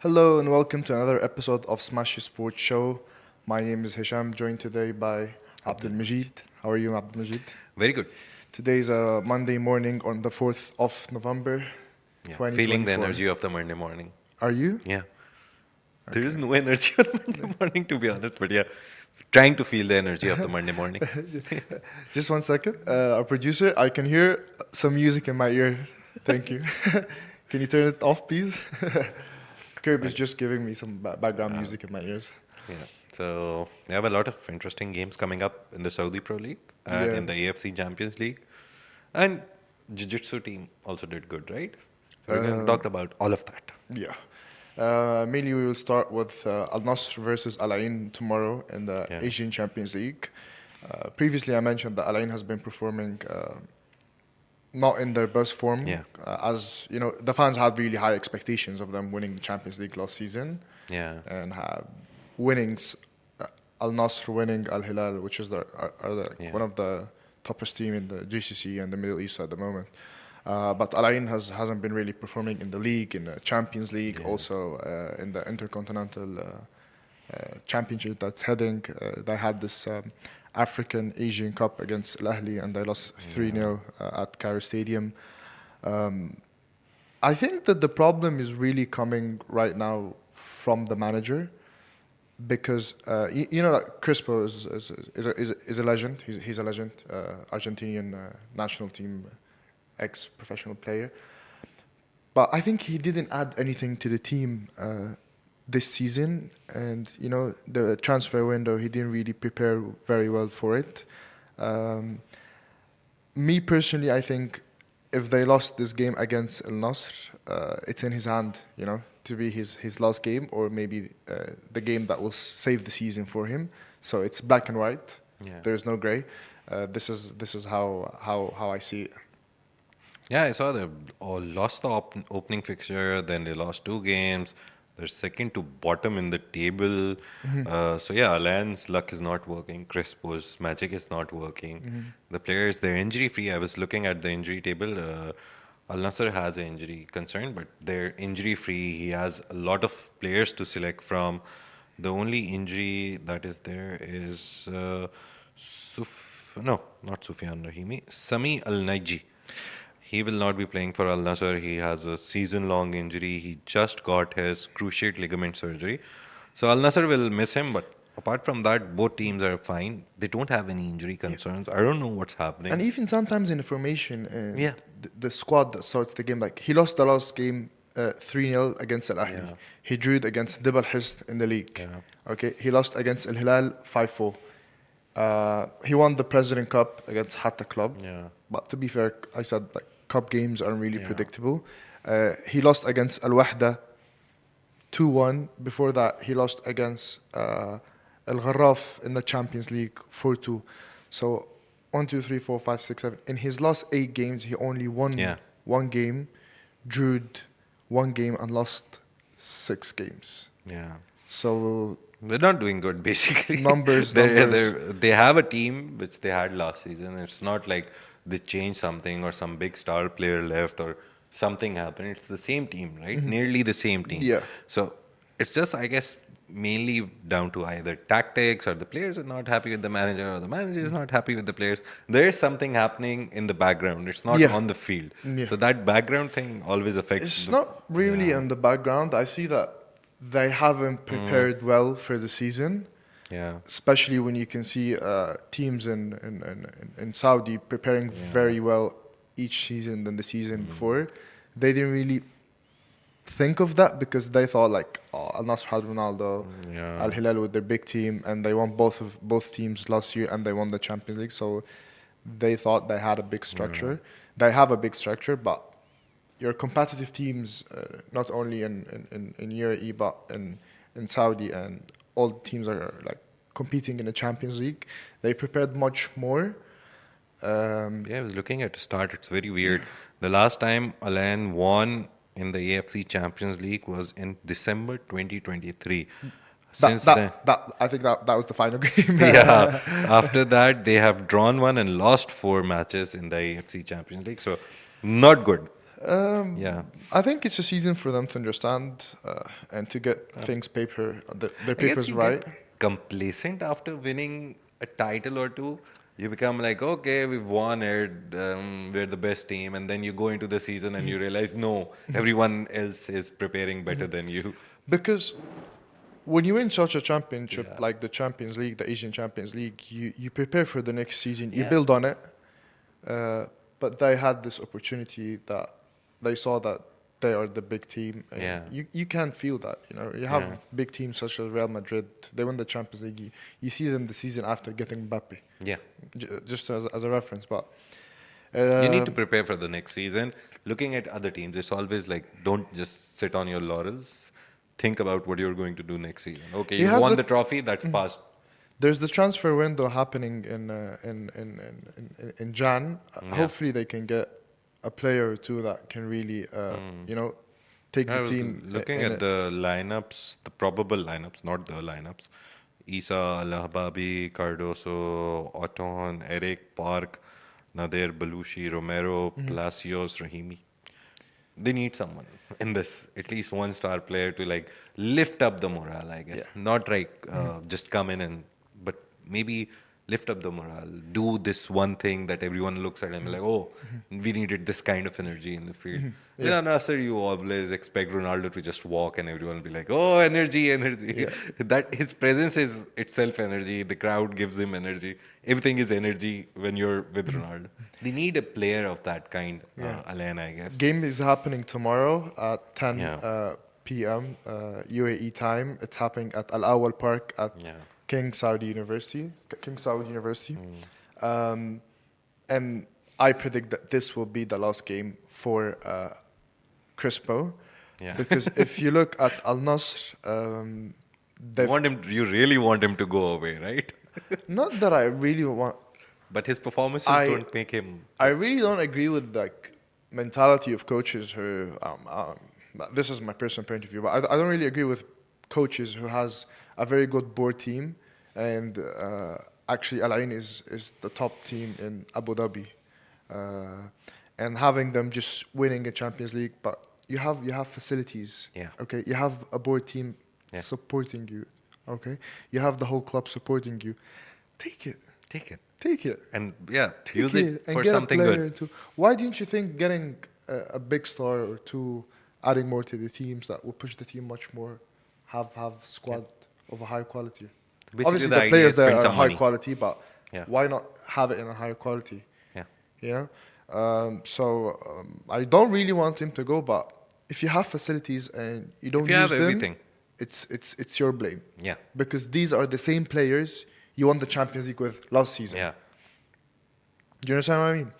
Hello and welcome to another episode of Smash Your Sports Show. My name is Hisham, joined today by Abdul Majid. How are you, Abdul Majid? Very good. Today is a Monday morning on the 4th of November, Yeah, 2024. feeling the energy of the Monday morning. Are you? Yeah. There is no energy on Monday morning, to be honest, but yeah, trying to feel the energy of the Monday morning. Just one second. Our producer, I can hear some music in my ear. Thank you. Can you turn it off, please? Kirby is just giving me some background music in my ears. Yeah. So we have a lot of interesting games coming up in the Saudi Pro League and Yeah. in the AFC Champions League. And Jiu-Jitsu team also did good, right? So we're going to talk about all of that. Yeah. Mainly, we will start with Al Nasr versus Al Ain tomorrow in the Yeah. Asian Champions League. Previously, I mentioned that Al Ain has been performing not in their best form. Yeah. As you know, the fans had really high expectations of them winning the Champions League last season Yeah. and have winnings. Al Nasr winning Al Hilal, which is Yeah. one of the toppest team in the GCC and the Middle East at the moment. But Al Ain hasn't been really performing in the league, in the Champions League, Yeah. also in the Intercontinental Championship that's heading. They had this African Asian Cup against Al Ahly and they lost 3-0 at Cairo Stadium. I think that the problem is really coming right now from the manager because you know that Crispo is a legend. He's a legend, Argentinian national team ex-professional player. But I think he didn't add anything to the team this season, and you know the transfer window he didn't really prepare very well for it. Me personally, I think if they lost this game against Al Nasr, it's in his hand, you know, to be his last game or maybe the game that will save the season for him. So it's black and white. Yeah. There's no gray. This is how I see it. Yeah, I saw they all lost the opening fixture, then they lost 2 games. They're second to bottom in the table. So yeah, Alan's luck is not working. Crespo's magic is not working. The players, they're injury free. I was looking at the injury table. Al Nassr has an injury concern, but they're injury free. He has a lot of players to select from. The only injury that is there is not Sufyan Rahimi, Sami Al Naiji. He will not be playing for Al Nassr. He has a season-long injury. He just got his cruciate ligament surgery. So Al Nassr will miss him, but apart from that, both teams are fine. They don't have any injury concerns. I don't know what's happening. And even sometimes in the formation, Yeah. the squad that starts the game, like he lost the last game 3-0 against Al Ahly. Yeah. He drew it against Dib Al Hist in the league. Yeah. Okay, he lost against Al Hilal 5-4. He won the President Cup against Hatta Club. Yeah. But to be fair, I said like cup games aren't really Yeah. predictable. He lost against Al Wahda 2-1. Before that, he lost against Al Gharraf in the Champions League 4-2. So 1, 2, 3, 4, 5, 6, 7. In his last 8 games, he only won Yeah. one game, drew 1 game, and lost 6 games. Yeah. So They're not doing good, basically. Numbers. They have a team which they had last season. It's not like they changed something or some big star player left or something happened. It's the same team, right? Nearly the same team. Yeah. So it's just, I guess, mainly down to either tactics or the players are not happy with the manager or the manager is not happy with the players. There is something happening in the background. It's not Yeah. on the field. Yeah. So that background thing always affects. it's not really in the background. I see that they haven't prepared well for the season. Yeah. Especially when you can see teams in Saudi preparing very well each season than the season before. They didn't really think of that because they thought like Al Nassr had Ronaldo, Yeah. Al Hilal with their big team, and they won both teams last year and they won the Champions League. So they thought they had a big structure. They have a big structure, but your competitive teams, not only in UAE but in Saudi, and all the teams are like competing in the Champions League. They prepared much more. Yeah, I was looking at the start. It's very weird. The last time Alan won in the AFC Champions League was in December 2023. Since then, I think that was the final game. yeah. After that, they have drawn 1 and lost 4 matches in the AFC Champions League. So, not good. Yeah. I think it's a season for them to understand and to get things their I guess papers you right. get complacent after winning a title or two. You become like, okay, we've won it, we're the best team, and then you go into the season and you realize, no, everyone else is preparing better than you. Because when you win such a championship Yeah. like the Champions League, the Asian Champions League, you prepare for the next season, you Yeah. build on it. But they had this opportunity that they saw that they are the big team, and Yeah. you can't feel that. You have Yeah. big teams such as Real Madrid. They win the Champions League. You see them the season after getting Mbappe, Yeah. just as a reference. But You need uh, to prepare for the next season. Looking at other teams, it's always like, don't just sit on your laurels. Think about what you're going to do next season. Okay, he you've has won the the trophy, that's past. there's the transfer window happening in Jan. Yeah. Hopefully, they can get a player or two that can really take I the was team looking in at it. the lineups, the probable lineups, not the lineups. Isa, Al-Hababi, Cardoso, Oton, Eric, Park, Nader, Belushi, Romero, Palacios, Rahimi. They need someone in this, at least one star player to like lift up the morale, I guess. Yeah. Not like just come in and, but maybe lift up the morale. Do this one thing that everyone looks at and be like, oh, we needed this kind of energy in the field. Yeah. Yeah, Nasser, you always expect Ronaldo to just walk and everyone will be like, oh, energy, energy. Yeah. That his presence is itself energy. The crowd gives him energy. Everything is energy when you're with Ronaldo. They need a player of that kind, Yeah. Alain, I guess. Game is happening tomorrow at 10 Yeah. p.m. UAE time. It's happening at Al Awal Park at Yeah. King Saudi University. King Saud University. Mm. And I predict that this will be the last game for Crispo. Yeah. Because if you look at Al Nasr, You really want him to go away, right? not that I really want. But his performances I- don't make him. I really don't agree with like mentality of coaches who. This is my personal point of view, but I don't really agree with coaches who has a very good board team, and actually Al Ain is the top team in Abu Dhabi, and having them just winning a Champions League, but you have facilities. Yeah. Okay, you have a board team Yeah. supporting you. Okay, you have the whole club supporting you. Take it. Take it. Take it. And yeah, Take use it and for get something a player good. to. Why don't you think getting a big star or two, adding more to the teams that will push the team much more, have squad of a high quality? Basically, Obviously, the the idea players is there spend are some high money. quality, but Yeah. why not have it in a higher quality? Yeah. Yeah. I don't really want him to go, but if you have facilities and you don't If you use have them, everything. it's your blame. Yeah. Because these are the same players you won the Champions League with last season. Yeah. Do you understand what I mean?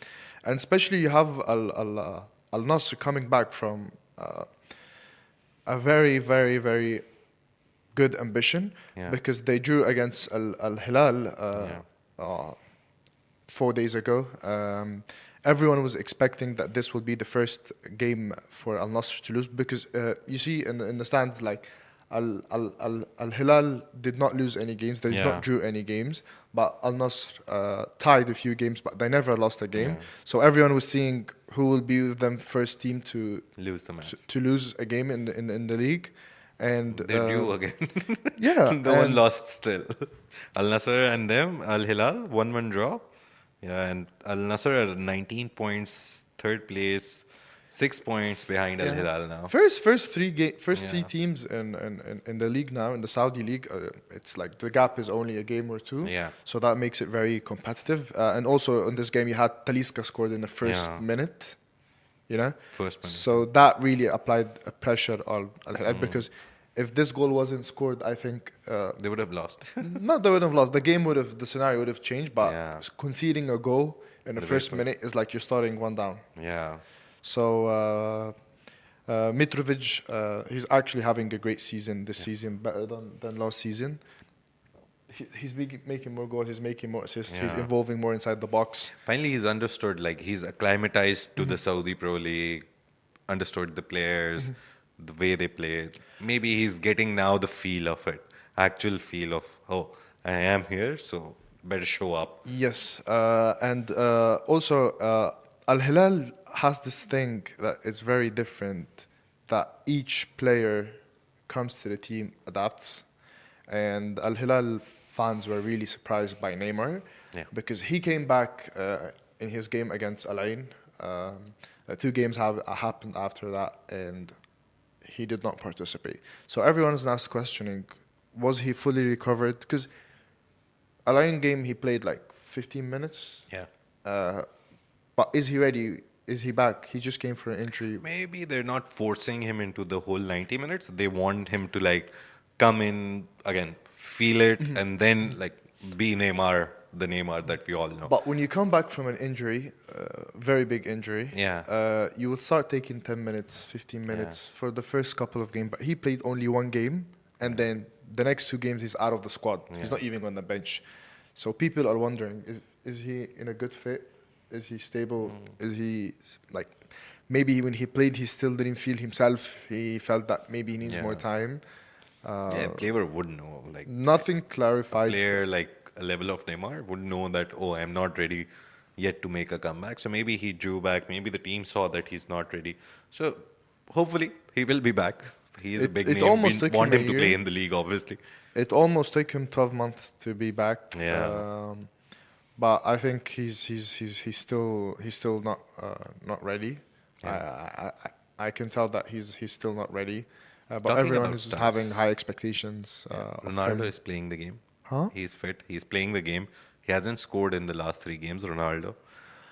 And especially you have Al Nasr coming back from a very, very, very good ambition Yeah. because they drew against Al Hilal Yeah. 4 days ago. Everyone was expecting that this would be the first game for Al Nasr to lose because you see in the stands like Al Hilal did not lose any games. They did Yeah. not drew any games, but Al Nasr tied a few games, but they never lost a game. Yeah. So everyone was seeing who will be them first team to Lose the match. lose a game in the league, and They're due again. yeah, No one and- lost still. Al Nasser and them, Al Hilal, 1-1 draw. Yeah, and Al Nasser are 19 points, third place, 6 points behind Al Yeah. Hilal now. First three Yeah. teams in the league now in the Saudi league. It's like the gap is only a game or two. Yeah. So that makes it very competitive. And also in this game, you had Talisca scored in the first Yeah. minute. You know. First minute. So that really applied a pressure on Al Hilal because if this goal wasn't scored, I think They would have lost. not they would have lost. The scenario would have changed. But Yeah. conceding a goal in the The first very minute is like you're starting one down. Yeah. So Mitrovic, he's actually having a great season this season, better than last season. He's making more goals, he's making more assists, he's Yeah. involving more inside the box. Finally, he's understood, like, he's acclimatized to the Saudi Pro League, understood the players, the way they play. Maybe he's getting now the feel of it, actual feel of, oh, I am here, so better show up. Yes, and also Al Hilal has this thing that it's very different, that each player comes to the team, adapts, and Al Hilal fans were really surprised by Neymar Yeah. because he came back in his game against Al Ain. Two games have happened after that, and he did not participate. So everyone is now questioning, was he fully recovered? Because Al Ain game he played like 15 minutes. Yeah. But is he ready? Is he back? He just came for an injury. Maybe they're not forcing him into the whole 90 minutes. They want him to like come in again, feel it, and then like be Neymar, the Neymar that we all know. But when you come back from an injury, very big injury, Yeah. you will start taking 10 minutes, 15 minutes for the first couple of games. But he played only one game, and then the next two games he's out of the squad. He's not even on the bench. So people are wondering, is he in a good fit? Is he stable? Is he like maybe when he played he still didn't feel himself? He felt that maybe he needs more time. Yeah, player would know. Like Nothing clarified. player like a level of Neymar would know that, oh, I'm not ready yet to make a comeback. So maybe he drew back. Maybe the team saw that he's not ready. So hopefully he will be back. He is a big it name. almost We took want him a him to year. play in the league, obviously. It almost took him 12 months to be back. Yeah. But I think he's still not ready. I can tell that he's still not ready. But Talking everyone about is stars. having high expectations of Ronaldo him. is playing the game. Huh? He's fit. He's playing the game. He hasn't scored in the last 3 games, Ronaldo.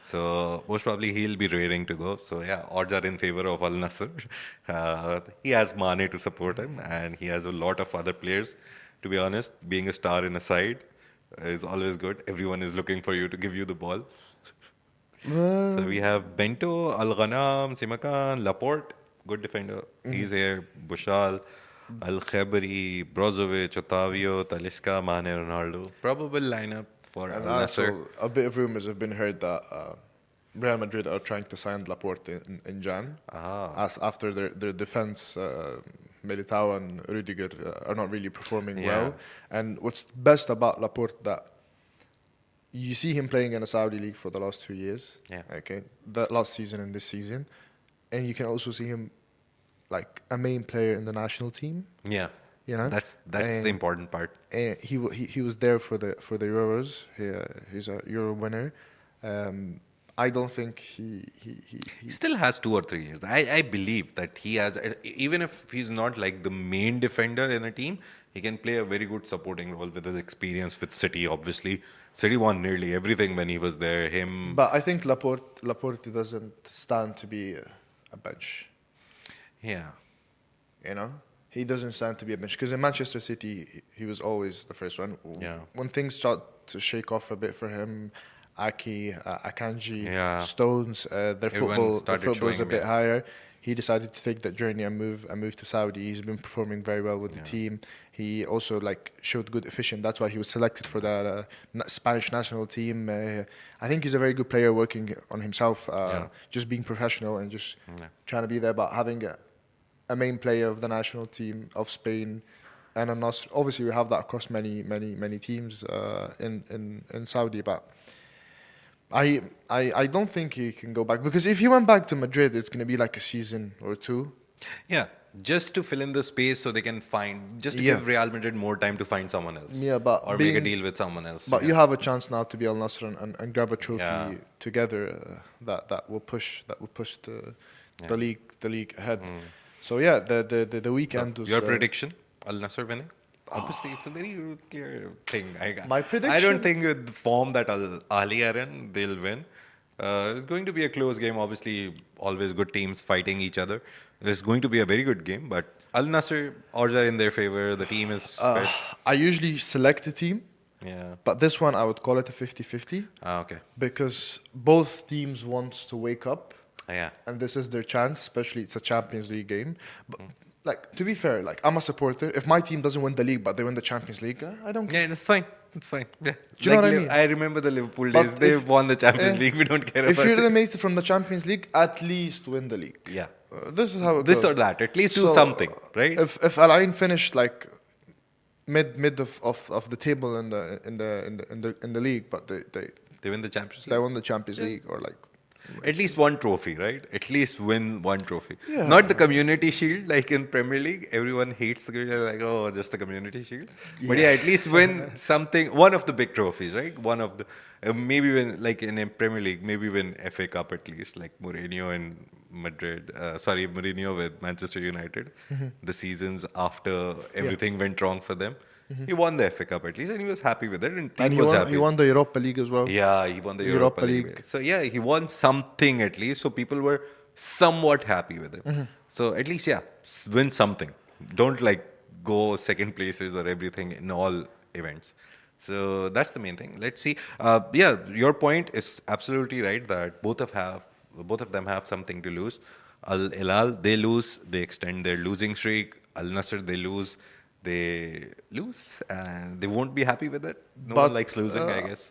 So most probably he'll be raring to go. So yeah, odds are in favor of Al Nassr. He has Mane to support him, and he has a lot of other players. To be honest, being a star in a side is always good. Everyone is looking for you to give you the ball. So we have Bento, Al Ghanam, Simakan, Laporte, good defender. He's here. Bushal, Al Khabri, Brozovic, Otavio, Talisca, Mane, Ronaldo. Probable lineup for And Al Nassr. also, a bit of rumors have been heard that Real Madrid are trying to sign Laporte in Jan. As after their defense, Militao and Rudiger are not really performing well. And what's best about Laporte that you see him playing in the Saudi league for the last 2 years. Yeah. Okay, that last season and this season, and you can also see him like a main player in the national team. Yeah, You know, that's the And- important part. and he was there for the Euros. He's a Euro winner. I don't think He still has 2 or 3 years. I believe that he has, even if he's not like the main defender in a team, he can play a very good supporting role with his experience with City. Obviously, City won nearly everything when he was there. Him, But I think Laporte doesn't stand to be a bench. yeah, You know, he doesn't stand to be a bench because in Manchester City he was always the first one. Yeah. When things start to shake off a bit for him, Aki, Akanji, Yeah. Stones, their Everyone football started is a showing bit bit. higher. He decided to take that journey and move to Saudi. He's been performing very well with the team. He also like showed good efficient. That's why he was selected for the Spanish national team. I think he's a very good player, working on himself, just being professional and just trying to be there. But having a main player of the national team of Spain and a Nasr, obviously we have that across many teams in Saudi, but. I don't think he can go back because if he went back to Madrid, it's going to be like a season or two. yeah, just to fill in the space so they can find, just to Yeah. give Real Madrid more time to find someone else. Yeah, but or make a being- deal with someone else. But yeah. you have a chance now to be Al Nassr and grab a trophy Yeah. together. That will push the league ahead. So yeah, the weekend was Your prediction, Al Nassr winning? Obviously, it's a very clear thing. My I prediction- don't think with the form that Al Ahly are in, they'll win. It's going to be a close game. Obviously, always good teams fighting each other. It's going to be a very good game. But Al Nassr, odds are in their favor. The team is fit. I usually select a team, Yeah. but this one I would call it a 50-50 Okay. because both teams want to wake up. Yeah. And this is their chance, especially it's a Champions League game. But like to be fair, like I'm a supporter. If my team doesn't win the league but they win the Champions League, I don't care. Yeah, that's fine. That's fine. Yeah. Do you know what I mean? I remember the Liverpool But days. They if- won the Champions eh, League. We don't care If about you're it. eliminated from the Champions League, at least win the league. Yeah. This is how it This goes. or that. At least do So, something, right? If Al Ain finished like mid of the table in the league, but they They win the Champions they League. won the Champions League or like At least one trophy, right? At least win one trophy. Yeah. Not the community shield like in Premier League. Everyone hates the community, like, oh, just the community shield. But yeah, at least win something, one of the big trophies, right? One of the, maybe win, like in a Premier League, maybe win FA Cup at least, like Mourinho in Madrid, Mourinho with Manchester United, the seasons after everything went wrong for them. He won the FA Cup at least, and he was happy with it, and team And was happy. he won the Europa League as well. Yeah, he won the Europa League. So yeah, he won something at least. So people were somewhat happy with him. So at least, yeah, win something. Don't like go second places or everything in all events. So that's the main thing. Let's see. Yeah, your point is absolutely right that both of them have something to lose. Al Hilal, they lose, they extend their losing streak. Al Nassr, they lose, and they won't be happy with it. No one likes losing, I guess.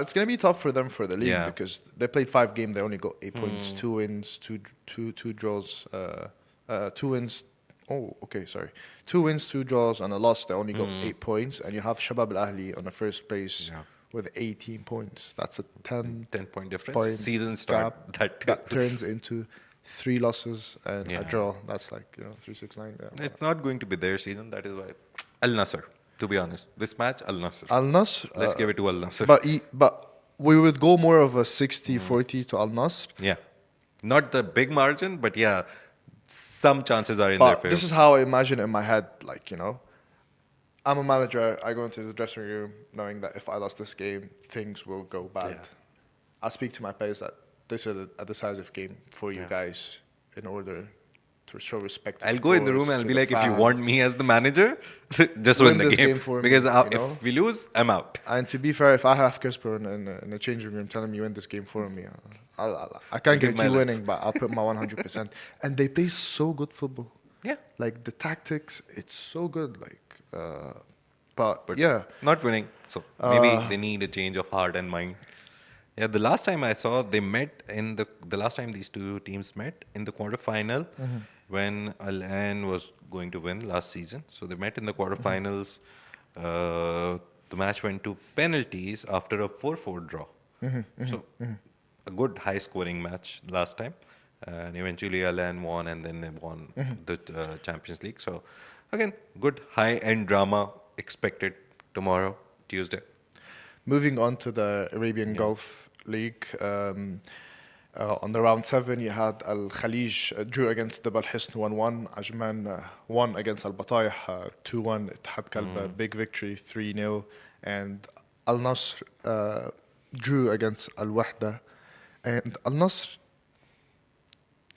It's going to be tough for them for the league Yeah. because they played 5 games. They only got 8 points, 2 wins, two draws, 2 wins. Oh, okay, sorry. 2 wins, 2 draws, and a loss. They only got 8 points, and you have Shabab Al Ahli on the first place with 18 points. That's a 10-point difference. points Season start. gap that turns into 3 losses and a draw. That's like 3-6-9. Yeah. It's not going to be their season. That is why. Al Nassr, to be honest. This match, Al Nassr. Al Nassr. Let's give it to Al Nassr. But we would go more of a 60-40 to Al Nassr. Yeah. Not the big margin, but yeah, some chances are in their But favor. this is how I imagine it in my head. Like, I'm a manager. I go into the dressing room knowing that if I lost this game, things will go bad. Yeah. I speak to my players that this is a decisive game for you guys in order to show respect. To I'll go in the room and I'll to be the like, if you fans. want me as the manager, just win the this game. game for me, Because you know? if we lose, I'm out. And to be fair, if I have Crispo in the changing room telling me win this game for me, I can't give my guarantee life. winning, but I'll put my 100%. And they play so good football. Yeah. Like the tactics, it's so good. But yeah, Not winning. So maybe they need a change of heart and mind. Yeah, the last time I saw they met in the last time these two teams met in the quarterfinal when Al Ain was going to win last season. So they met in the quarterfinals. The match went to penalties after a 4-4 draw. So a good high scoring match last time. And eventually Al Ain won and then they won the Champions League. So again, good high end drama expected tomorrow, Tuesday. moving on to the Arabian Gulf League. On the round 7, you had Al Khalij drew against the Balhisn 1-1. Ajman won against Al Batayh 2-1. Ittihad Kalba big victory 3-0. And Al Nasr drew against Al Wahda. And Al Nasr,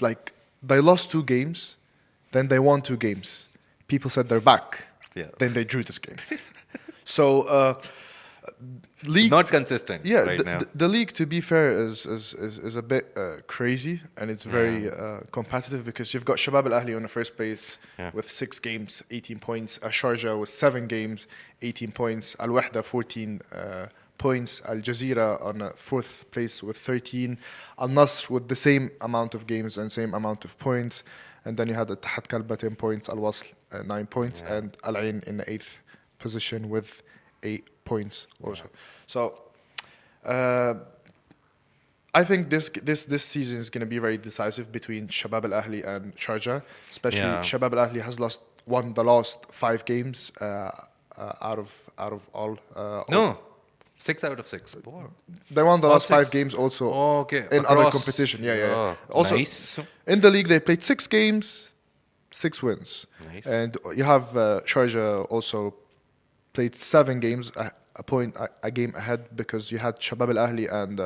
like, they lost 2 games, then they won 2 games. People said they're back. Yeah. Then they drew this game. So, league Not consistent right now. the league, to be fair, is a bit crazy, and it's very competitive because you've got Shabab Al Ahli on the first place with 6 games, 18 points. Sharjah with 7 games, 18 points. Al Wahda 14 points. Al Jazeera on the 4th place with 13. Al Nasr with the same amount of games and same amount of points. And then you had Ittihad Kalba 10 points, Al Wasl 9 points, and Al Ain in the 8th position with 8 points also. So I think this season is going to be very decisive between Shabab Al Ahli and Sharjah. Especially Shabab Al Ahli has won the last 5 games out of all. No, 6 out of 6. They won the last 6. 5 games also Okay. in other Across. competition. Yeah. Oh, Also, nice. in the league, they played 6 games, 6 wins. Nice. And you have Sharjah also played 7 games, a game ahead, because you had Shabab Al Ahli and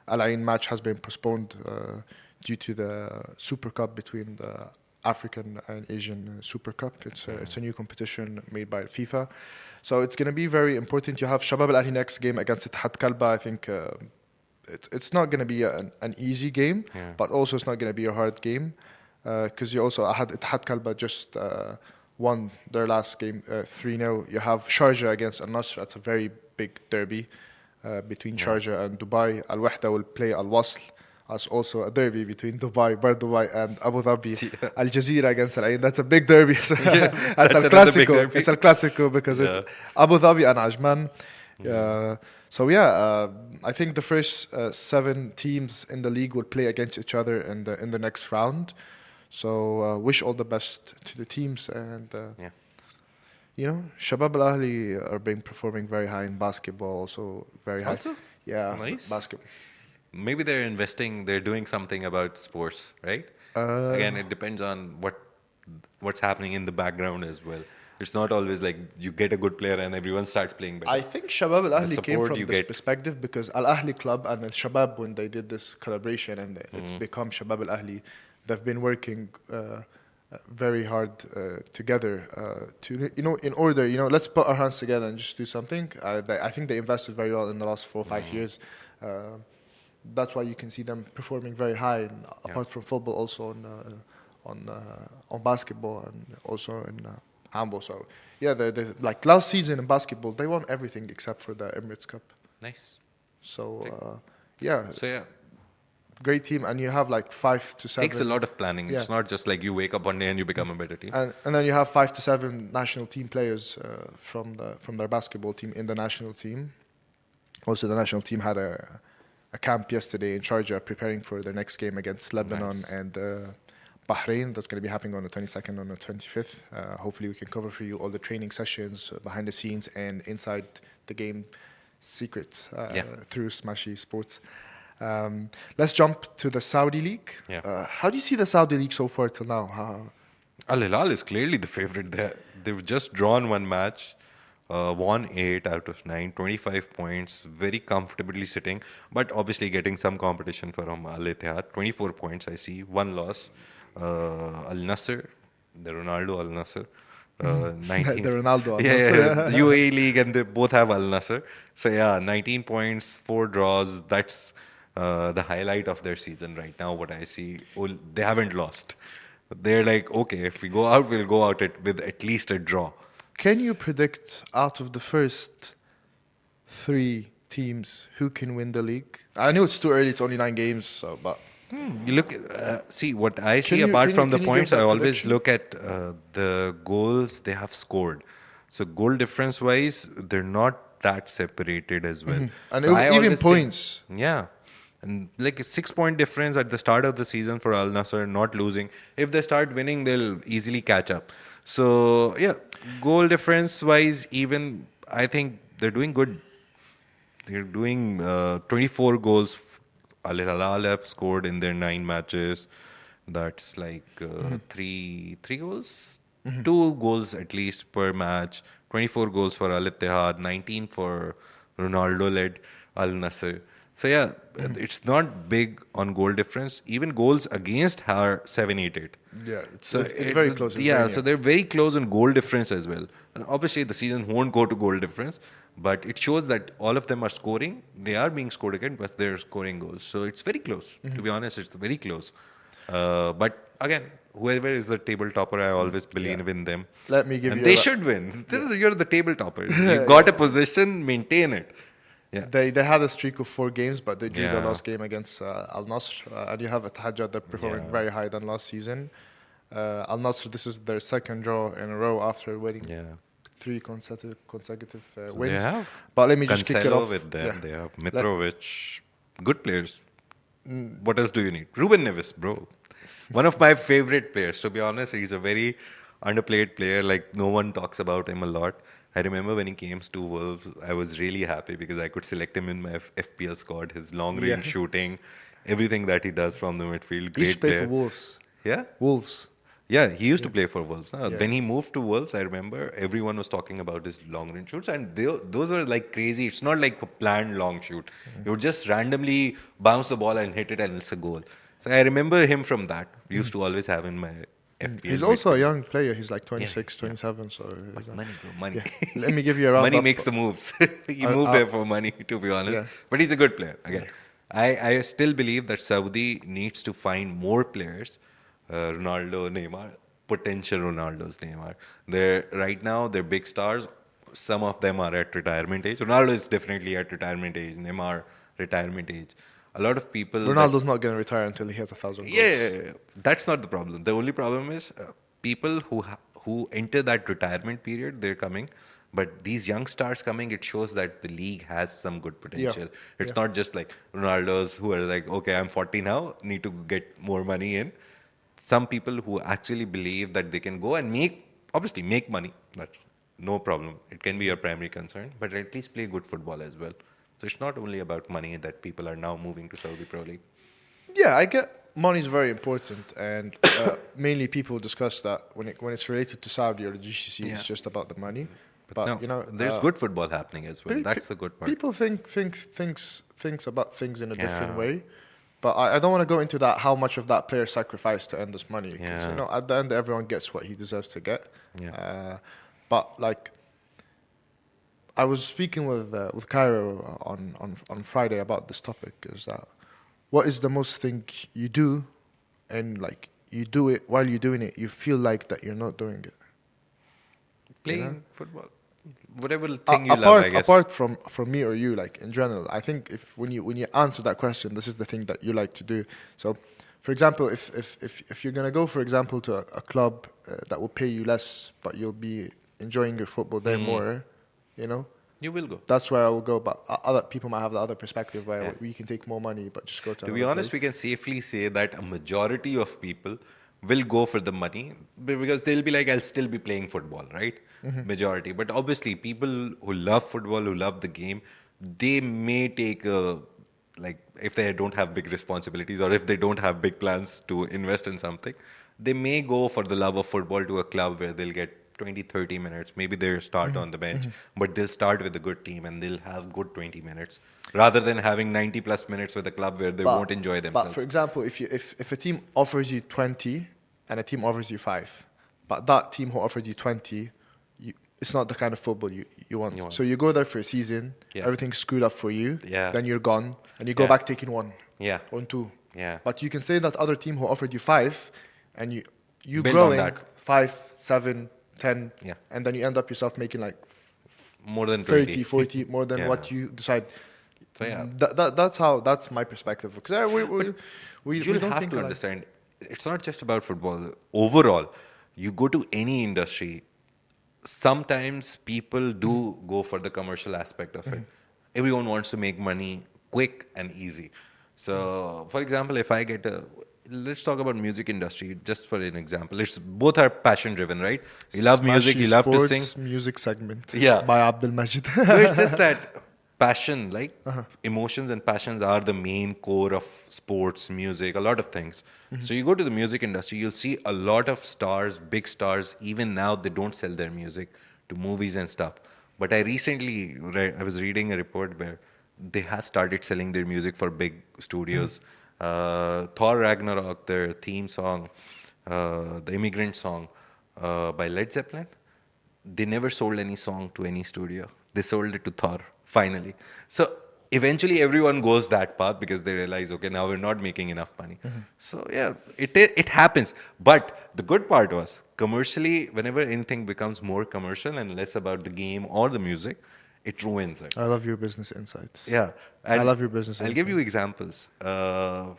Al Ain match has been postponed due to the Super Cup between the African and Asian Super Cup. It's a new competition made by FIFA. So it's going to be very important. You have Shabab Al Ahli next game against Ittihad Kalba. I think it's not going to be an easy game, but also it's not going to be a hard game because you also had Ittihad Kalba just won their last game 3-0. You have Sharjah against Al Nasr. That's a very big derby between Sharjah and Dubai. Al Wahda will play Al Wasl. As also a derby between Bar Dubai and Abu Dhabi. Al Jazeera against Al Ain. That's a big derby. That's Al another big Clasico. derby. It's Al Clasico because it's Abu Dhabi and Ajman. So yeah, I think the first 7 teams in the league will play against each other in the next round. So wish all the best to the teams, and Yeah. Shabab Al Ahli are been performing very high in basketball, also very high. Also, Yeah, nice. basketball. Maybe they're investing. They're doing something about sports, right? Uh, Again, it depends on what's happening in the background as well. It's not always like you get a good player and everyone starts playing I better. think Shabab Al The Ahli came support from you this get. perspective because Al Ahli Club and Al Shabab, when they did this collaboration and it's Mm. become Shabab Al Ahli, they've been working very hard together to, in order, let's put our hands together and just do something. I think they invested very well in the last 4 or 5 years. Uh, that's why you can see them performing very high, and Yeah. apart from football, also on basketball and also in handball. So yeah, they like last season in basketball, they won everything except for the Emirates Cup. Nice. So Sick. yeah, So yeah, great team, and you have like 5 to 7. takes a lot of planning. Yeah. It's not just like you wake up one day and you become a better team. And then you have 5 to 7 national team players from their basketball team in the national team. Also, the national team had a camp yesterday in Sharjah preparing for their next game against Lebanon Nice. and Bahrain. That's going to be happening on the 22nd and the 25th. Hopefully, we can cover for you all the training sessions, behind the scenes, and inside the game secrets Yeah. through Smashy Sports. Let's jump to the Saudi League. Yeah. How do you see the Saudi League so far till now? Al Hilal is clearly the favorite there. They've just drawn one match, won 8 out of 9, 25 points, very comfortably sitting, but obviously getting some competition from Al Ittihad. 24 points, I see, one loss. Al Nasser, the Ronaldo Al Nasser. 19. The Ronaldo Al Yeah, Nassr. yeah, the UAE League, and they both have Al Nasser. So yeah, 19 points, 4 draws. That's the highlight of their season right now. What I see, they haven't lost. They're like, okay, if we go out, we'll go out with at least a draw. Can you predict out of the first 3 teams who can win the league? I know it's too early; it's only 9 games. So, but You look, see what I see you- apart can from you- the can you give points. that I always prediction? look at the goals they have scored. So goal difference wise, they're not that separated as well. And So I even always think- points. yeah. And like a 6 point difference at the start of the season for Al Nassr, not losing. If they start winning, they'll easily catch up. So yeah, goal difference wise, even I think they're doing good. They're doing 24 goals. Al Hilal have scored in their 9 matches. That's like three goals, 2 goals at least per match. 24 goals for Al Ittihad, 19 for Ronaldo-led Al Nassr. So yeah, it's not big on goal difference. Even goals against are 7-8-8. Yeah, it's very close. It's Yeah, very so near. they're very close on goal difference as well. And obviously, the season won't go to goal difference, but it shows that all of them are scoring. They are being scored again, but they're scoring goals. So it's very close. To be honest, it's very close. But again, whoever is the table topper, I always believe in them. Let me give and you they a- should win. You're the table topper. You got a position, maintain it. Yeah. They had a streak of 4 games, but they drew the Yeah. last game against Al Nassr. And you have Ittihad, they're performing Yeah. very high than last season. Al Nassr, this is their second draw in a row after winning Yeah. 3 consecutive They wins. have But let me just kick it Cancelo off. with them. Yeah. They have Mitrovic. Good players. What else do you need? Ruben Neves, bro. One of my favorite players. To be honest, he's a very underplayed player. Like, no one talks about him a lot. I remember when he came to Wolves, I was really happy because I could select him in my FPL squad. His long-range Yeah. shooting, everything that he does from the midfield. He used to Great play player. for Wolves. Yeah? Wolves. Yeah, he used to play for Wolves. Yeah. When he moved to Wolves, I remember everyone was talking about his long range shoots, and those were like crazy. It's not like a planned long shoot. You would just randomly bounce the ball and hit it, and it's a goal. So I remember him from that. We used to always have in my FPL. He's also a young player. He's like 26, Yeah. 27. So he's money, bro, money. Yeah. Let me give you a round Money up. makes the moves. He I'll- moved I'll- there for money, to be honest. Yeah. But he's a good player. Again, I still believe that Saudi needs to find more players. Ronaldo, Neymar, potential Ronaldo's Neymar. Right now, they're big stars. Some of them are at retirement age. Ronaldo is definitely at retirement age. Neymar, retirement age. A lot of people. Ronaldo's not going to retire until he has 1,000 goals. Yeah, that's not the problem. The only problem is people who enter that retirement period, they're coming. But these young stars coming, it shows that the league has some good potential. It's Yeah. not just like Ronaldo's who are like, okay, I'm 40 now, need to get more money in. Some people who actually believe that they can go and obviously make money. That's no problem. It can be your primary concern, but at least play good football as well. So it's not only about money that people are now moving to Saudi Pro League. Yeah, I get money is very important, and mainly people discuss that when it's related to Saudi or the GCC, it's just about the money. But No, you know, there's good football happening as well. That's the good part. people thinks about things in a different Yeah. way. But I don't want to go into that. How much of that player sacrificed to earn this money? Because Yeah. at the end, everyone gets what he deserves to get. Yeah. But like, I was speaking with Cairo on Friday about this topic. Is that what is the most thing you do, and like you do it while you're doing it, you feel like that you're not doing it. Playing football. Whatever thing you love, Apart I guess. apart from me or you, like in general, I think if when you answer that question, this is the thing that you like to do. So, for example, if you're gonna go, for example, to a club that will pay you less, but you'll be enjoying your football there more, you know, You will go. that's where I will go. But other people might have the other perspective where Yeah. we can take more money, but just go to To be another honest, place. we can safely say that a majority of people will go for the money because they'll be like, I'll still be playing football, right? Majority. But obviously, people who love football, who love the game, they may take like, if they don't have big responsibilities or if they don't have big plans to invest in something, they may go for the love of football to a club where they'll get 20, 30 minutes. Maybe they'll start on the bench, but they'll start with a good team and they'll have good 20 minutes rather than having 90 plus minutes with a club where they won't enjoy themselves. But for example, if a team offers you 20 and a team offers you 5, but that team who offered you 20, it's not the kind of football you want. So you go there for a season, everything's screwed up for you, then you're gone, and you go back taking 1, 2. Yeah. But you can say that other team who offered you 5, and you Build on growing that. 5, 7, 10, Yeah. and then you end up yourself making like More than 20. 30, 40, more than what you decide. So yeah. That's my perspective. Because we You'll don't have think to alike. understand, it's not just about football. Overall, you go to any industry, sometimes people do go for the commercial aspect of it. Everyone wants to make money quick and easy. So, for example, if I get let's talk about music industry just for an example. It's both are passion driven, right? You love music, Smashy you love to Sports sing. music segment. Yeah. By Abdul Majid. No, it's just that passion, like emotions and passions are the main core of sports, music, a lot of things. So you go to the music industry, you'll see a lot of stars, big stars, even now they don't sell their music to movies and stuff. But I recently I was reading a report where they have started selling their music for big studios. Thor Ragnarok, their theme song, the Immigrant song by Led Zeppelin, they never sold any song to any studio. They sold it to Thor, finally. So eventually everyone goes that path because they realize, okay, now we're not making enough money. So yeah, it happens. But the good part was, commercially, whenever anything becomes more commercial and less about the game or the music, it ruins it. I love your business insights. Yeah. I love your business I'll give you examples.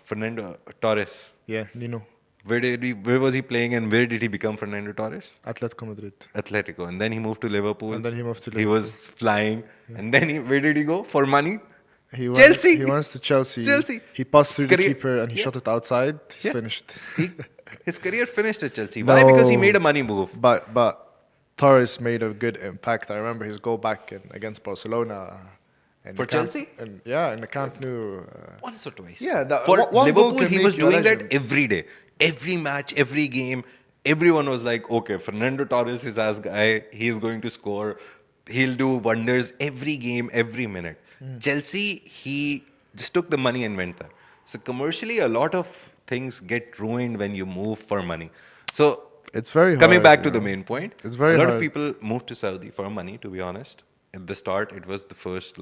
Fernando Torres. Yeah, Nino. Where was he playing and where did he become Fernando Torres? Atletico Madrid. Atletico. And then he moved to Liverpool. And then he moved to He Liverpool. was flying. And then where did he go? For money? He Chelsea! He went to Chelsea. Chelsea. He passed through the Career- keeper and he shot it outside. He's Yeah. finished. His career finished at Chelsea. Why? Because he No. made a money move. But Torres made a good impact. I remember his goal back against Barcelona. In For the Camp- Chelsea? in the Camp Nou. Once or twice. Yeah, that- for one goal Liverpool, can he make was you a doing that legend. every day. Every match, every game. Everyone was like, okay, Fernando Torres is our guy. He's going to score. He'll do wonders every game, every minute. Chelsea, he just took the money and went there. So commercially, a lot of things get ruined when you move for money. So It's very coming hard, back you to the know. main point, It's very a lot hard. of people move to Saudi for money, to be honest. At the start, it was the first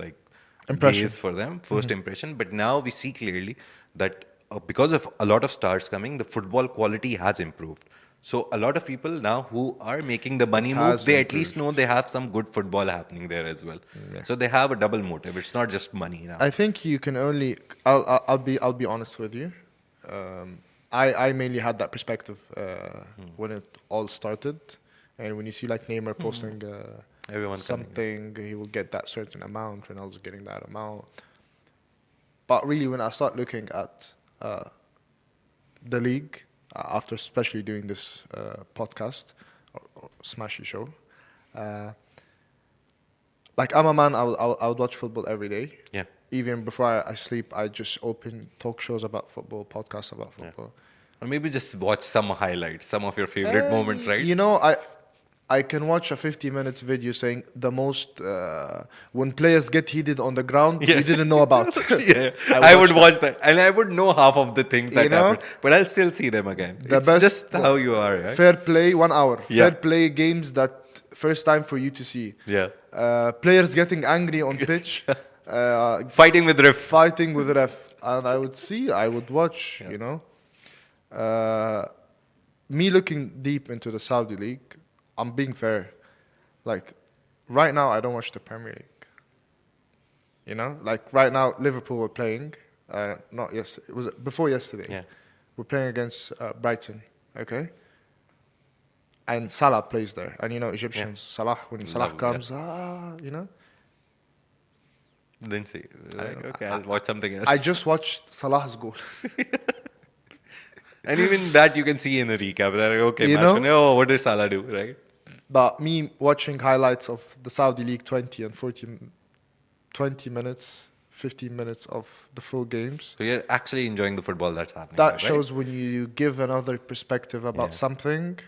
Impression. gaze for them, 1st impression. But now we see clearly that because of a lot of stars coming, the football quality has improved. So a lot of people now who are making the money move, has they at least know they have some good football happening there as well. So they have a double motive. It's not just money now. I think you can only. I'll be honest with you. I mainly had that perspective when it all started, and when you see like Neymar posting Everyone coming. something. He will get that certain amount. Ronaldo's getting that amount. But really, when I start looking at the league, after especially doing this podcast or Smashy show, uh, like I'm a man, I would watch football every day. Yeah. Even before I sleep, I just open talk shows about football, podcasts about Yeah. football. Or maybe just watch some highlights, some of your favorite moments, right? You know, I can watch a 50 minutes video saying the most when players get heated on the ground Yeah. you didn't know about. Yeah, I would watch that, and I would know half of the things that You know? happen, but I'll still see them again. The It's best just how you are, right? fair play 1 hour. Yeah. Fair play games that first time for you to see. Yeah, Players getting angry on pitch, fighting with ref. fighting with ref, and I would watch. You know, me looking deep into the Saudi league. I'm being fair. Like right now, I don't watch the Premier League. You know, like right now, Liverpool were playing. Not yes, it was before yesterday. Yeah. We're playing against Brighton. Okay. And Salah plays there, and you know Egyptians. Salah, when Salah Love, comes, you know. Didn't see. I Like, don't know. okay, I'll watch something else. I just watched Salah's goal. and even that you can see in the recap. Like, okay, You match know? winner, oh, what did Salah do, right? But me watching highlights of the Saudi League 20 and 20 minutes, 15 minutes of the full games. So you're actually enjoying the football that's happening. That there, right? shows when you give another perspective about Yeah. something,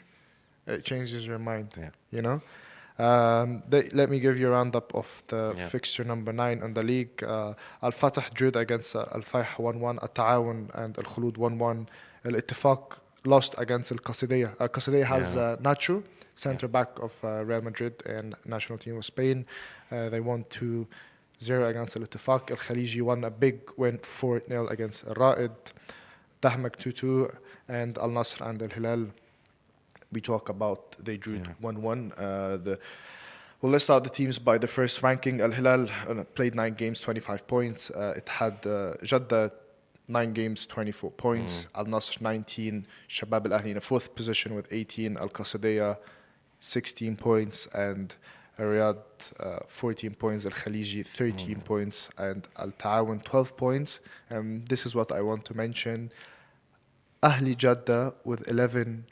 it changes your mind. Yeah. You know? Let me give you a roundup of the Yeah. fixture number 9 on the league. Al Fatah drew against Al Fayh 1-1, Al Ta'awun and Al Khulud 1-1. Al Ittifaq lost against Al Qasidiyah. Al Qasidiyah has Nacho, center back of Real Madrid and national team of Spain. They won 2-0 against Al Ittifaq. Al Khaliji won a big win 4-0 against Al Ra'id. Dahmak 2-2 and Al Nasr and Al Hilal. We talk about they drew 1-1. Well, let's start the teams by the first ranking. Al Hilal played 9 games, 25 points. It had Jadda 9 games, 24 points. Al Nasr 19. Shabab Al Ahli in a 4th position with 18. Al Qasadiyah 16 points and Riyadh 14 points. Al Khaliji 13 points and Al Ta'awun 12 points. This is what I want to mention. Ahli Jadda with 11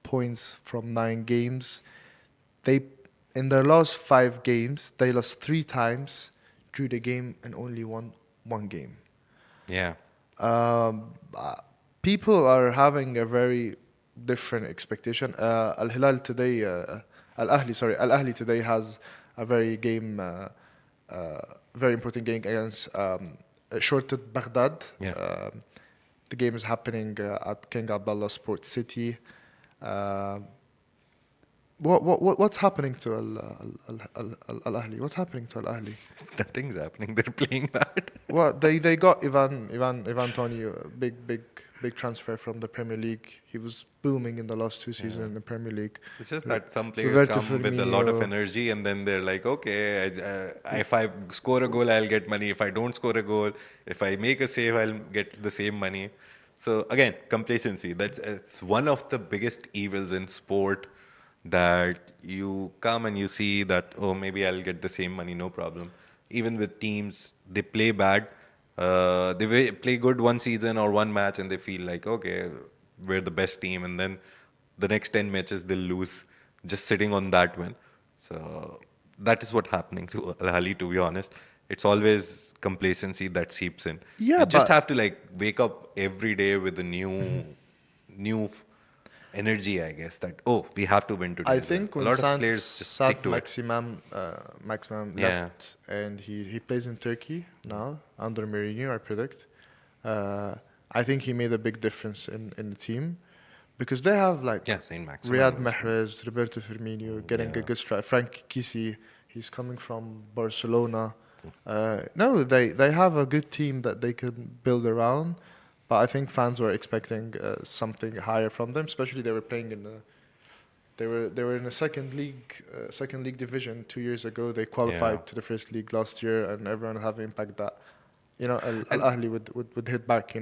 points from 9 games. They in their last 5 games they lost 3 times, drew the game and only won 1 game. Yeah. People are having a very different expectation. Al Hilal today, Al Ahli today has a very important game against Shorted Baghdad. Yeah. The game is happening at King Abdullah Sports City. What's happening to Al Ahli? What's happening to Al Ahli? Nothing's happening. They're playing bad. Well, they got Ivan Toney, a big transfer from the Premier League. He was booming in the last 2 seasons in the Premier League. It's just that some players Roberto come with a lot of Firmino. energy and then they're like, okay, if I score a goal, I'll get money. If I don't score a goal, if I make a save, I'll get the same money. So again, complacency. It's one of the biggest evils in sport, that you come and you see that, oh, maybe I'll get the same money, no problem. Even with teams, they play bad. They play good one season or one match and they feel like, okay, we're the best team. And then the next 10 matches, they'll lose just sitting on that win. So that is what's happening to Al Ahly, to be honest. It's always complacency that seeps in. Yeah, you just but- have to like wake up every day with a new energy, I guess, that, oh, we have to win today. I think a when lot of players just stick to it. Maximum Yeah. left and he plays in Turkey now under Mourinho, I predict. I think he made a big difference in the team because they have like Yeah, Saint Max. Riyad Mahrez, Roberto Firmino getting a Yeah. good strike. Frank Kisi, he's coming from Barcelona. No, they have a good team that they can build around. But I think fans were expecting something higher from them. Especially they were playing in they were in a second league division 2 years ago. They qualified to the first league last year, and everyone have impact that Al Ahli would hit back.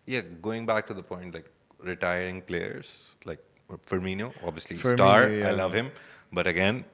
Yeah, going back to the point, like retiring players, like Firmino, obviously Firmino, star, yeah. I love him. But again,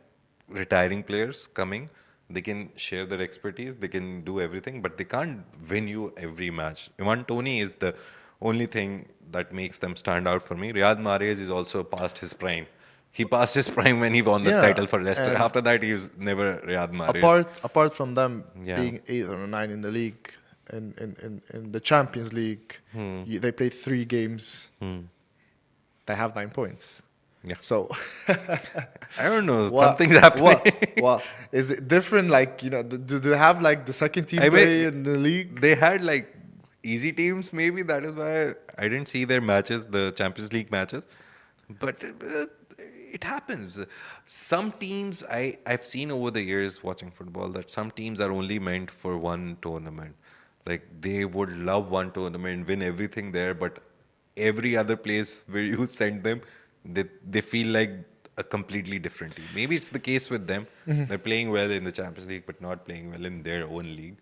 retiring players coming. They can share their expertise. They can do everything, but they can't win you every match. Ivan Toney is the only thing that makes them stand out for me. Riyad Mahrez is also past his prime. He passed his prime when he won the Yeah, title for Leicester. and After that, he was never Riyad Mahrez. apart from them Yeah. being 8 or 9 in the league, in the Champions League, they play 3 games. They have 9 points. Yeah. So I don't know. what- Something's happening. what is it different? Like, do they have like the second team I mean, play in the league? They had like easy teams, maybe. That is why I didn't see their matches, the Champions League matches. But it happens. Some teams I've seen over the years watching football that some teams are only meant for one tournament. Like they would love one tournament, win everything there, but every other place where you send them, they feel like a completely different team. Maybe it's the case with them. They're playing well in the Champions League, but not playing well in their own league.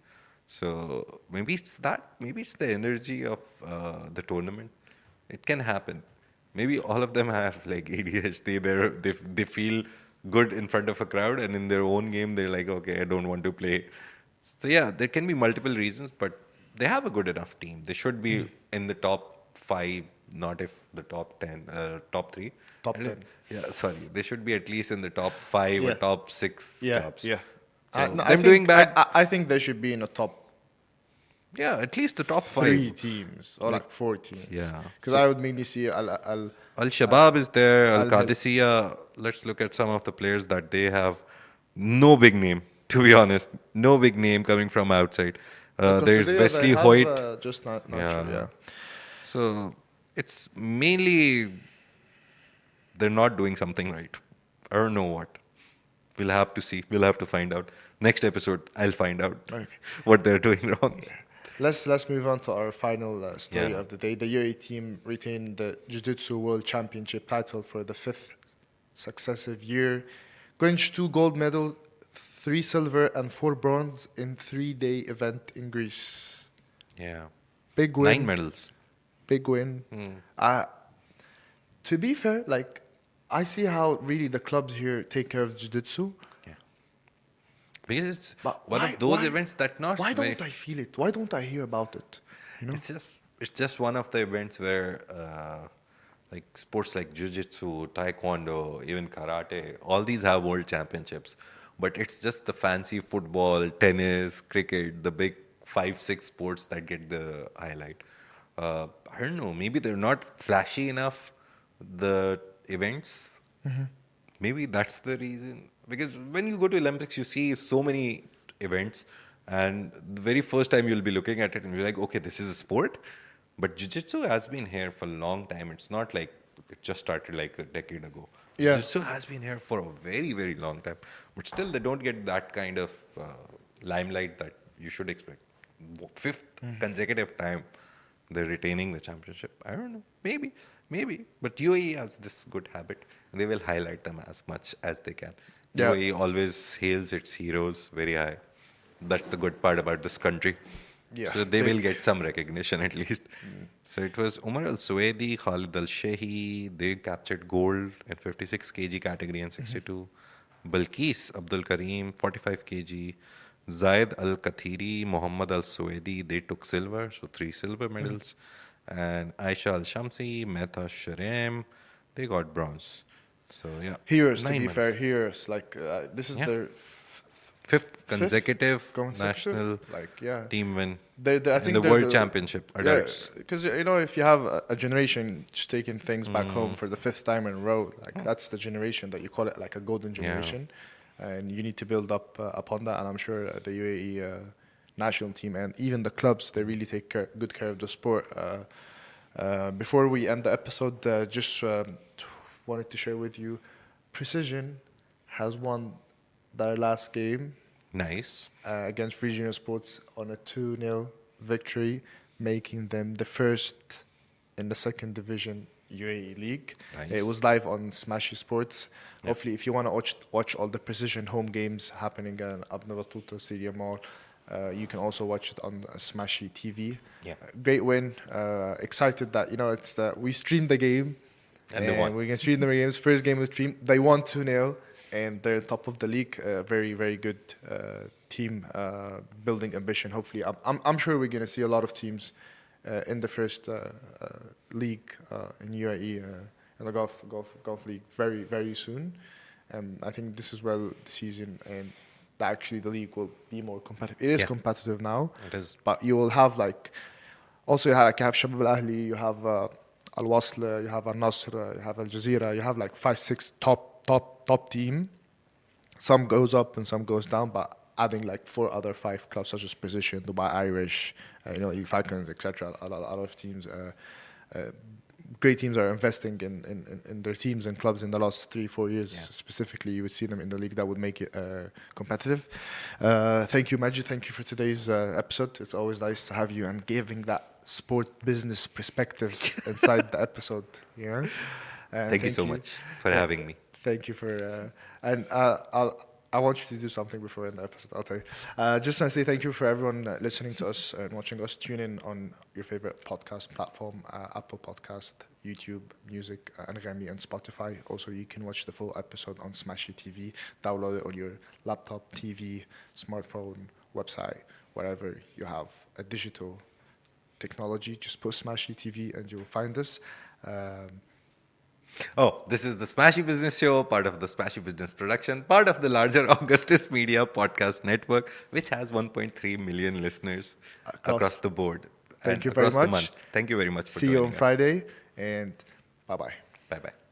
So maybe it's that. Maybe it's the energy of the tournament. It can happen. Maybe all of them have like ADHD. They feel good in front of a crowd, and in their own game, they're like, okay, I don't want to play. So yeah, there can be multiple reasons, but they have a good enough team. They should be in the top 5, not if the top 10, top 3. Top And 10. Yeah, sorry. They should be at least in the top 5 Yeah. or top 6 tops. Yeah. So No, them think, doing bad. I think they should be in the top Yeah, at least the top 3 5. teams or like 4 teams. Yeah. Because I would mainly see Al Shabaab is there, Al Al- Qadisiyah. Let's look at some of the players that they have. No big name, to be honest. No big name coming from outside. There's Qadisiyah, Wesley they have, Hoyt. just not Yeah. true, yeah. So it's mainly they're not doing something right. I don't know what. We'll have to see. We'll have to find out. Next episode, I'll find out Okay. what they're doing wrong. Let's move on to our final story Yeah. of the day. The UAE team retained the Jiu-Jitsu World Championship title for the 5th successive year, clinched 2 gold medals, 3 silver and 4 bronze in 3-day event in Greece. Yeah. Big win. 9 medals. Big win. To be fair, like I see how really the clubs here take care of Jiu-Jitsu. Yeah. Because it's But one why- of those why- events that not Why very don't I feel it? Why don't I hear about it? You know? It's just one of the events where like sports like jiu-jitsu, taekwondo, even karate, all these have world championships. But it's just the fancy football, tennis, cricket, the big 5-6 sports that get the highlight. I don't know, maybe they're not flashy enough, the events. Maybe that's the reason. Because when you go to Olympics, you see so many events, and the very first time you'll be looking at it and you're like, okay, this is a sport. But jiu-jitsu has been here for a long time. It's not like it just started like a decade ago. Yeah. Jiu-jitsu has been here for a very, very long time. But still, they don't get that kind of limelight that you should expect. 5th consecutive time they're retaining the championship. I don't know. Maybe. But UAE has this good habit. And they will highlight them as much as they can. Yeah. UAE always hails its heroes very high. That's the good part about this country. Yeah, So they will big. get some recognition at least. So it was Umar Al Suwaidi, Khalid Al Shehi. They captured gold in 56 kg category and 62. Balkis Abdul Kareem, 45 kg. Zaid Al Kathiri, Muhammad Al Suwaidi, they took silver, so 3 silver medals. And Aisha Al Shamsi, Mehta Sharem, they got bronze. So yeah, Heroes, to 9 be medals. fair, heroes. Like this is Yeah. their 5th consecutive consecutive, national like yeah. team win I think in the they're World Championship adults. because if you have a generation just taking things back home for the 5th time in a row, like that's the generation that you call it like a golden generation, and you need to build up upon that. And I'm sure the UAE national team and even the clubs, they really take good care of the sport. Before we end the episode, just wanted to share with you, Precision has won their last game Nice. against Regional Sports on a 2-0 victory, making them the first in the 2nd division UAE league. Nice. It was live on Smashy Sports. Hopefully, if you want to watch all the Precision home games happening in Abna Battuta Stadium Mall, you can also watch it on Smashy TV. Yeah. Great win. Excited that we streamed the game. And they won. We can stream the games. First game was streamed. They won 2-0. and they're top of the league. Very, very good team, building ambition. Hopefully, I'm sure we're going to see a lot of teams in the first league in UAE, in the Gulf League, very, very soon. I think this is well the season, and actually the league will be more competitive. It is competitive now. It is. But you will have also you have Shabab Al Ahli, you have Al Wasl, you have Al Nasr, you have Al Jazeera, you have 5, 6 top team. Some goes up and some goes down, but adding 4 other 5 clubs such as Precision, Dubai Irish, E Falcons, etc. A lot of teams. Great teams are investing in their teams and clubs in the last 3-4 years. Specifically, you would see them in the league that would make it competitive. Thank you, Majid. Thank you for today's episode. It's always nice to have you and giving that sport business perspective inside the episode. Yeah. Thank you so much for having me. Thank you for I want you to do something before we end the episode. I'll tell you. Just want to say thank you for everyone listening to us and watching us. Tune in on your favorite podcast platform, Apple Podcast, YouTube, Music, Enegryai, and Spotify. Also, you can watch the full episode on Smashy TV. Download it on your laptop, TV, smartphone, website, wherever you have a digital technology. Just post Smashy TV and you'll find us. This is the Smashy Business Show, part of the Smashy Business production, part of the larger Augustus Media podcast network, which has 1.3 million listeners across the board. Thank you very much. Thank you very much for joining us. See you on us. Friday, and bye-bye. Bye-bye.